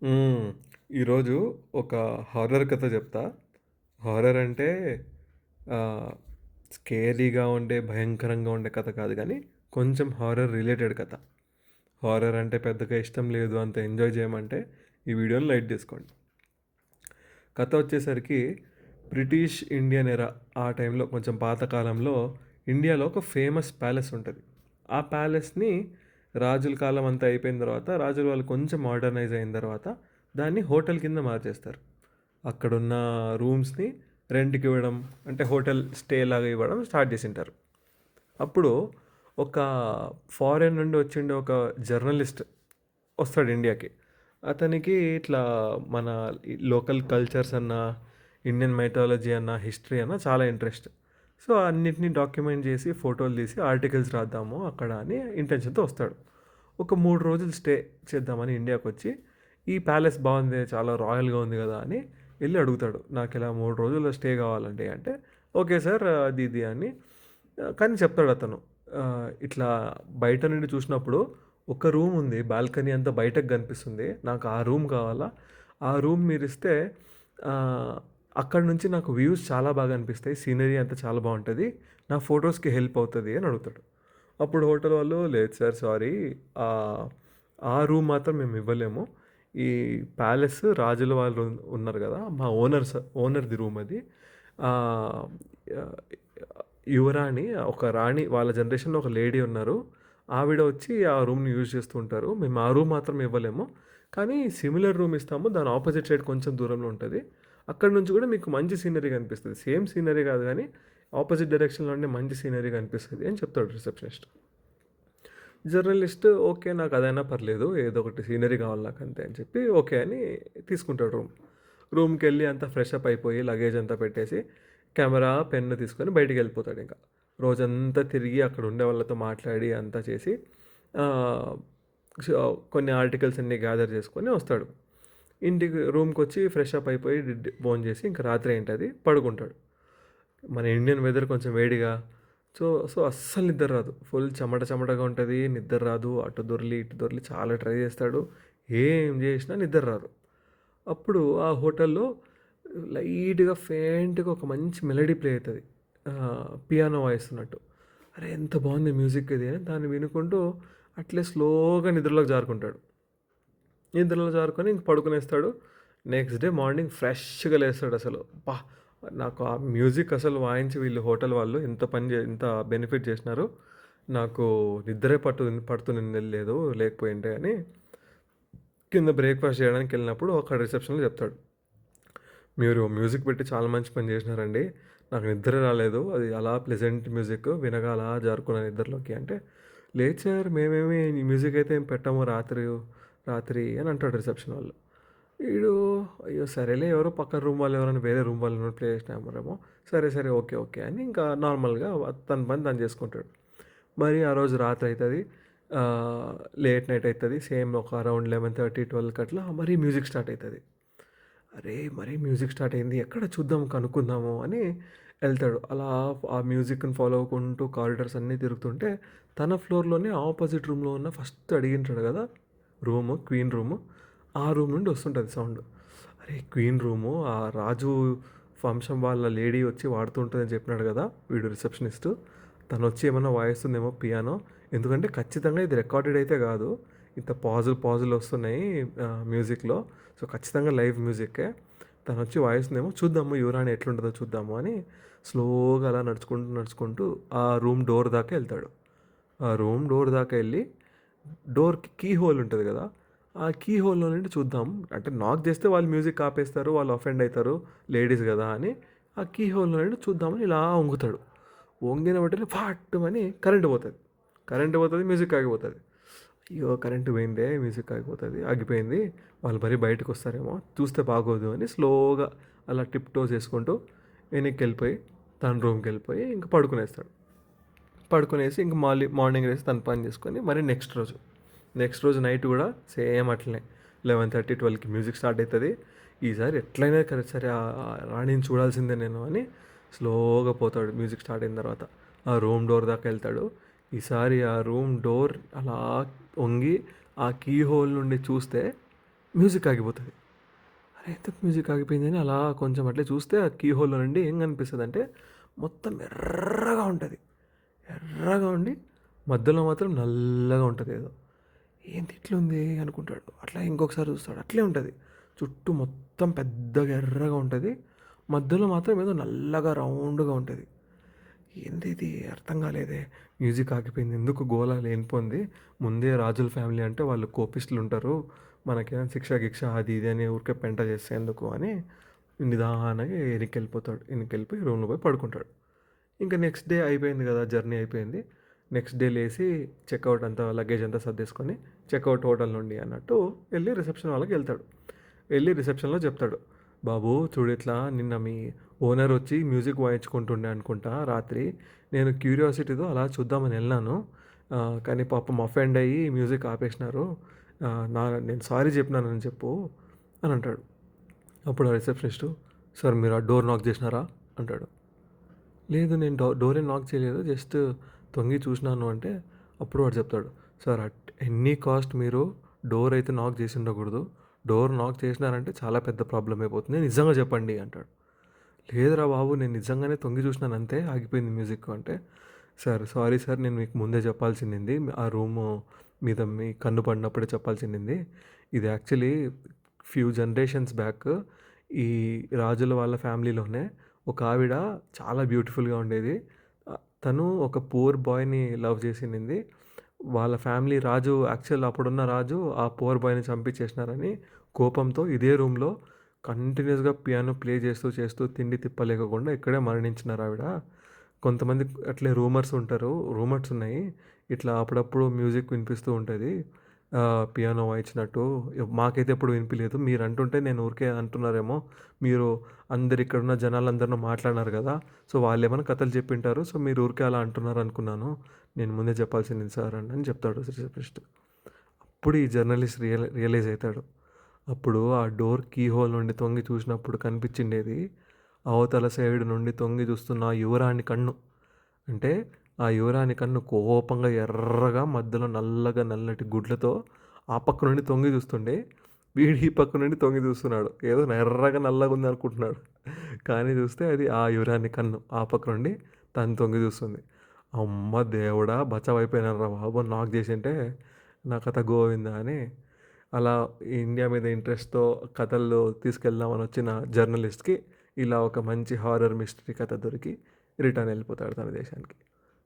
హ్మ్. ఈరోజు ఒక హారర్ కథ చెప్తా. హారర్ అంటే ఆహ్, స్కేరీగా ఉండే, భయంకరంగా ఉండే కథ కాదు గానీ, కొంచెం హారర్ రిలేటెడ్ కథ. హారర్ అంటే పెద్దగా ఇష్టం లేదు, అంత ఎంజాయ్ చేయమంటే ఈ వీడియోని లైట్ తీసుకోండి. కథ వచ్చేసరికి బ్రిటిష్ ఇండియన్ ఎరా ఆ టైంలో కొంచెం పాతకాలంలో ఇండియాలో ఒక ఫేమస్ ప్యాలెస్ ఉంటది. ఆ ప్యాలెస్‌ని రాజుల కాలం అంతా అయిపోయిన తర్వాత రాజుల వాళ్ళు కొంచెం మోడర్నైజ్ అయిన తర్వాత దాన్ని హోటల్ కింద మార్చేస్తారు. అక్కడున్న రూమ్స్‌ని రెంట్‌కి ఇవ్వడం అంటే హోటల్ స్టే లాగా ఇవ్వడం స్టార్ట్ చేసింటారు. అప్పుడు ఒక ఫారెన్ నుండి వచ్చిండే ఒక జర్నలిస్ట్ వస్తాడు ఇండియాకి. అతనికి ఇట్లా మన లోకల్ కల్చర్స్ అన్నా, ఇండియన్ మైథాలజీ అన్నా, హిస్టరీ అన్నా చాలా ఇంట్రెస్ట్. సో, అన్నిటిని డాక్యుమెంట్ చేసి, ఫోటోలు తీసి ఆర్టికల్స్ రాద్దాము అక్కడ అని ఇంటెన్షన్‌తో వస్తాడు. ఒక 3 రోజులు స్టే చేద్దామని ఇండియాకొచ్చి, ఈ ప్యాలెస్ బాగుంది, చాలా రాయల్‌గా ఉంది కదా అని ఎళ్లి అడుగుతాడు. నాకిలా 3 రోజులు స్టే కావాలండి అంటే, ఓకే సార్ అది ఇది అని కానీ చెప్తాడు అతను. ఇట్లా బయట నుండి చూసినప్పుడు ఒక రూమ్ ఉంది. బాల్కనీ అంతా బయటకు కనిపిస్తుంది. నాకు ఆ రూమ్ కావాలా. ఆ రూమ్ మీరిస్తే ఆహ్, అక్కడి నుంచి నాకు వ్యూస్ చాలా బాగా అనిపిస్తాయి. సీనరీ అంతా చాలా బావుంటది. నా ఫోటోస్‌కి హెల్ప్ అవుతది అని అడుగుతాడు. అప్పుడు హోటల్ వాళ్ళు లేదు సార్ సారీ ఆహ్, ఆ రూమ్ మాత్రం మేము ఇవ్వలేము. ఈ ప్యాలెస్ రాజుల వాళ్ళు ఉన్నారు గదా! మా ఓనర్‌ది రూమ్ అది. ఆహ్, యాహ్, యువరాణి ఒక రాణి వాళ్ళ జనరేషన్‌లో ఒక లేడీ ఉన్నారు. ఆవిడ వచ్చి ఆ రూమ్‌ని యూజ్ చేస్తూ ఉంటారు. మేము ఆ రూమ్ మాత్రం ఇవ్వలేము. కానీ సిమిలర్ రూమ్ ఇస్తాము. దాని ఆపోజిట్ సైడ్ కొంచెం దూరంలో ఉంటది. అక్కడి నుంచి కూడా మీకు మంచి సీనరీ కనిపిస్తది. సేమ్ సీనరీ కాదు గానీ, ఆపోజిట్ డైరెక్షన్‌లోనే మంచి సీనరీ కనిపిస్తది అని చెప్తాడు రిసెప్షనిస్ట్. Journalist okay. నాకు అదైనా పర్లేదు. ఏదో ఒకటి సీనరీ కావాలి నాకంతే అని చెప్పి ఓకే అని తీసుకుంటాడు రూమ్. రూమ్‌కెళ్ళి అంతా ఫ్రెష్ అప్ అయిపోయి లగేజ్ అంతా పెట్టేసి కెమెరా, పెన్ను తీసుకొని బయటికెళ్ళిపోతాడింక. రోజంతా తిరిగి అక్కడ ఉండే వాళ్ళతో మాట్లాడి అంతా చేసి ఆహ్, సో, కొన్ని ఆర్టికల్స్ అన్నీ గ్యాదర్ చేసుకొని వస్తాడు. ఇంటికి రూమ్‌కొచ్చి ఫ్రెష్ అప్ అయిపోయి భోంచేసి ఇంక రాత్రి ఏంటది పడుకుంటాడు. మన ఇండియన్ వెదర్ కొంచెం వేడిగా సో, అస్సలు నిద్ర రాదు. ఫుల్ చెమట చెమటగా ఉంటది. నిద్ర రాదు. అటు దొర్లి, ఇటు దొర్లి చాలా ట్రై చేస్తాడు. ఏం చేసినా నిద్ర రాదు. అప్పుడు ఆ హోటల్‌లో లైట్‌గా ఫెయింట్‌గా ఒక మంచి మెలోడీ ప్లే అయితది. పియానో వాయిస్తున్నట్టు. అరే! ఎంత బావుంది మ్యూజిక్ ఇది అని దాన్ని వినుకుంటూ అట్లే స్లోగా నిద్రలోకి జారుకుంటాడు. నిద్రలో జారుకొని ఇంక పడుకునేస్తాడు. నెక్స్ట్ డే మార్నింగ్ ఫ్రెష్‌గా లేస్తాడసలు. అబ్బా! నాకు ఆ మ్యూజిక్ అసలు వాయించి వీళ్ళు హోటల్ వాళ్ళు ఎంత బెనిఫిట్ చేసినారు. నాకు నిద్రే పడుతునిండలేదు లేకపోయింటే అని కింద బ్రేక్‌ఫాస్ట్ చేయడానికెళ్ళినప్పుడు అక్కడ రిసెప్షన్‌లో చెప్తాడు. మీరు మ్యూజిక్ పెట్టి చాలా మంచి పని చేసినారండి. నాకు నిద్ర రాలేదు. అది అలా ప్లెజెంట్ మ్యూజిక్ వినగా అలా జారుకున్నాను నిద్రలోకి అంటే, లేదు సార్ మేమేమి ఈ మ్యూజిక్ అయితే ఏం పెట్టము రాత్రి అని అంటాడు రిసెప్షన్ వాళ్ళు. ఈడు అయ్యో! సరేలే ఎవరో పక్కన రూమ్ వాళ్ళు ఎవరైనా వేరే రూమ్ వాళ్ళు ప్లే చేసినారేమో. సరే ఓకే అని ఇంకా నార్మల్‌గా తన పని తను చేసుకుంటాడు. మరి ఆ రోజు రాత్రి అయితది. ఆహ్, లేట్ నైట్ అయితది. సేమ్ ఒక అరౌండ్ 11:30, 12కి అట్లా మరీ మ్యూజిక్ స్టార్ట్ అయితది. అరే! మరీ మ్యూజిక్ స్టార్ట్ అయింది. ఎక్కడ చూద్దాం కనుక్కుందాము అని ఎళ్తాడు. అలా ఆ మ్యూజిక్‌ని ఫాలో అవ్వుకుంటూ కారిడార్స్ అన్నీ తిరుగుతుంటే, తన ఫ్లోర్‌లోనే ఆపోజిట్ రూమ్‌లో ఉన్న ఫస్ట్ అడిగింటాడు గదా! Queen room. ఆ రూమ్ నుండి వస్తుంటది సౌండ్. అరే! క్వీన్ రూము ఆ రాజు వంశం వాళ్ళ లేడీ వచ్చి వాడుతూ ఉంటదని చెప్పినాడు గదా! వీడు రిసెప్షనిస్టు. తనొచ్చి ఏమన్నా వాయిస్తుందేమో పియానో. ఎందుకంటే ఖచ్చితంగా ఇది రికార్డెడ్ అయితే గాదు. ఇంత పాజులు వస్తున్నాయి మ్యూజిక్‌లో. సో, ఖచ్చితంగా లైవ్ మ్యూజిక్కే. తనొచ్చి వాయిస్తుందేమో చూద్దాము యువరాణి ఎట్లుంటదో చూద్దాము అని స్లోగా అలా నడుచుకుంటూ ఆ రూమ్ డోర్ దాకా ఎళ్తాడు. ఆ రూమ్ డోర్ దాకా ఎళ్లి డోర్‌కి కీ హోల్ ఉంటది గదా! ఆ కీ హోల్‌లో నుండి చూద్దాం. అంటే నాక్ చేస్తే వాళ్ళు మ్యూజిక్ ఆపేస్తారు. వాళ్ళు అఫెండ్ అయితారు. లేడీస్ గదా! అని ఆ కీ హోల్‌లో నుండి చూద్దామని ఇలా వంగుతాడు. వంగిన వెంటనే ఫాట్టుమని కరెంట్ పోతది. కరెంట్ పోతది. మ్యూజిక్ ఆగిపోతది. అయ్యో! కరెంట్ పోయిందే. మ్యూజిక్ ఆగిపోయింది. వాళ్ళు మరీ బయటకొస్తారేమో చూస్తే బాగోదు అని స్లోగా అలా టిప్ టోస్ చేసుకుంటూ వెనక్కెళ్ళిపోయి తన రూమ్‌కెళ్ళిపోయి ఇంక పడుకునేస్తాడు. పడుకునేసి ఇంక మార్నింగ్ లేసి తన పని చేసుకొని మరి నెక్స్ట్ రోజు నైట్ కూడా సేమ్ అట్లనే 11:30, 12కి మ్యూజిక్ స్టార్ట్ అయితది. ఈసారి ఎట్లైనా సరే ఆ రాణిని చూడాల్సిందే నేను అని స్లోగా పోతాడు మ్యూజిక్ స్టార్ట్ అయిన తర్వాత. ఆ రూమ్ డోర్ దాకా ఎళ్తాడు. ఈసారి ఆ రూమ్ డోర్ అలా వంగి ఆ కీ హోల్ నుండి చూస్తే మ్యూజిక్ ఆగిపోతది. అరే! ఎందుకు మ్యూజిక్ ఆగిపోయిందని అలా కొంచెం అట్లే చూస్తే ఆ కీ హోల్‌లో నుండి ఏం కనిపిస్తదంటే మొత్తం ఎర్రగా ఉంటది. ఎర్రగా ఉండి మధ్యలో మాత్రం నల్లగా ఉంటదేదో. ఏంది ఇట్లుంది అనుకుంటాడు. అట్లా ఇంకొకసారి చూస్తాడు. అట్లే ఉంటది. చుట్టూ మొత్తం పెద్దగా ఎర్రగా ఉంటది. మధ్యలో మాత్రం ఏదో నల్లగా రౌండ్‌గా ఉంటది. ఏందిది అర్థం కాలేదే. మ్యూజిక్ ఆగిపోయింది. ఎందుకు గోల లేనిపోయింది. ముందే రాజుల ఫ్యామిలీ అంటే వాళ్ళు కోపిష్ఠులుంటారు. మనకేమైనా శిక్ష, గిక్ష అది ఇది అని ఊరికే పెంట చేస్తే ఎందుకు అని నిదానంగా ఎనికెళ్ళిపోతాడు. ఎనికెళ్ళిపోయి రూమ్‌లో పోయి పడుకుంటాడు. ఇంకా నెక్స్ట్ డే అయిపోయింది కదా! జర్నీ అయిపోయింది. నెక్స్ట్ డే లేసి చెక్‌ఔట్ అంతా లగేజ్ అంతా సర్దేసుకొని చెక్‌ఔట్ హోటల్ నుండి అన్నట్టు వెళ్ళి రిసెప్షన్ వాళ్ళకి వెళ్తాడు. వెళ్ళి రిసెప్షన్‌లో చెప్తాడు. బాబు చూడు ఇట్లా నిన్న మీ ఓనర్ వచ్చి మ్యూజిక్ వాయించుకుంటుండే అనుకుంటా రాత్రి. నేను క్యూరియాసిటీతో అలా చూద్దామని వెళ్ళాను. కానీ పాపం అఫెండ్ అయ్యి మ్యూజిక్ ఆపేసినారు. నేను సారీ చెప్పినానని చెప్పు అని అంటాడు. అప్పుడు ఆ రిసెప్షనిస్టు సార్ మీరు ఆ డోర్ నాక్ చేసినారా అంటాడు. లేదు నేను డోర్ ఏం నాక్ చేయలేదు. జస్ట్ తొంగి చూసినాను అంటే అప్పుడు వాడు చెప్తాడు. సార్ ఎనీ కాస్ట్ మీరు డోర్ అయితే నాక్ చేసి ఉండకూడదు. డోర్ నాక్ చేసినారంటే చాలా పెద్ద ప్రాబ్లం అయిపోతుంది. నిజంగా చెప్పండి అంటాడు. లేదురా బాబు నేను నిజంగానే తొంగి చూసినాను అంతే ఆగిపోయింది మ్యూజిక్ అంటే సార్ సారీ సార్ నేను మీకు ముందే చెప్పాల్సింది ఆ రూము మీద మీ కన్ను పడినప్పుడే చెప్పాల్సింది ఇది యాక్చువల్లీ ఫ్యూ జనరేషన్స్ బ్యాక్ ఈ రాజుల వాళ్ళ ఫ్యామిలీలోనే ఒక ఆవిడ చాలా బ్యూటిఫుల్గా ఉండేది. తను ఒక పూర్ బాయ్ని లవ్ చేసింది. వాళ్ళ ఫ్యామిలీ రాజు యాక్చువల్ అప్పుడున్న రాజు ఆ పూర్ బాయ్ని చంపించేసినారని కోపంతో ఇదే రూమ్లో కంటిన్యూస్గా పియానో ప్లే చేస్తూ చేస్తూ తిండి తిప్పలేకుండా ఇక్కడే మరణించినారు ఆవిడ. కొంతమంది అట్లే రూమర్స్ ఉన్నాయి. ఇట్లా అప్పుడప్పుడు మ్యూజిక్ వినిపిస్తూ ఉంటుంది పియానో వాయించినట్టు. మాకైతే ఎప్పుడు వినిపించలేదు. మీరు అంటుంటే నేను ఊరికే అంటున్నారేమో. మీరు అందరు ఇక్కడున్న జనాలందరినో మాట్లాడినారు కదా! సో వాళ్ళేమైనా కథలు చెప్పింటారు. సో మీరు ఊరికే అలా అంటున్నారు అనుకున్నాను. నేను ముందే చెప్పాల్సింది సార్ అని చెప్తాడు రిసెప్షనిస్ట్. అప్పుడు ఈ జర్నలిస్ట్ రియలైజ్ అవుతాడు. అప్పుడు ఆ డోర్ కీ హోల్ నుండి తొంగి చూసినప్పుడు కనిపించిండేది అవతల సైడ్ నుండి తొంగి చూస్తున్న ఆ యువరాణి కన్ను. అంటే ఆ యువరాణి కన్ను కోపంగా ఎర్రగా మధ్యలో నల్లగా నల్లటి గుడ్లతో ఆ పక్క నుండి తొంగి చూస్తుండే వీడు ఈ పక్క నుండి తొంగి చూస్తున్నాడు. ఏదో ఎర్రగా నల్లగా ఉంది అనుకుంటున్నాడు. కానీ చూస్తే అది ఆ యువరాణి కన్ను ఆ పక్క నుండి తను తొంగి చూస్తుంది. అమ్మ దేవుడా బచావైపోయినాను రా బాబు నాకు చేసింటే నా కథ గోవిందా అని అలా ఇండియా మీద ఇంట్రెస్ట్తో కథల్లో తీసుకెళ్దామని వచ్చిన జర్నలిస్ట్కి ఇలా ఒక మంచి హారర్ మిస్టరీ కథ దొరికి రిటర్న్ వెళ్ళిపోతాడు తన దేశానికి.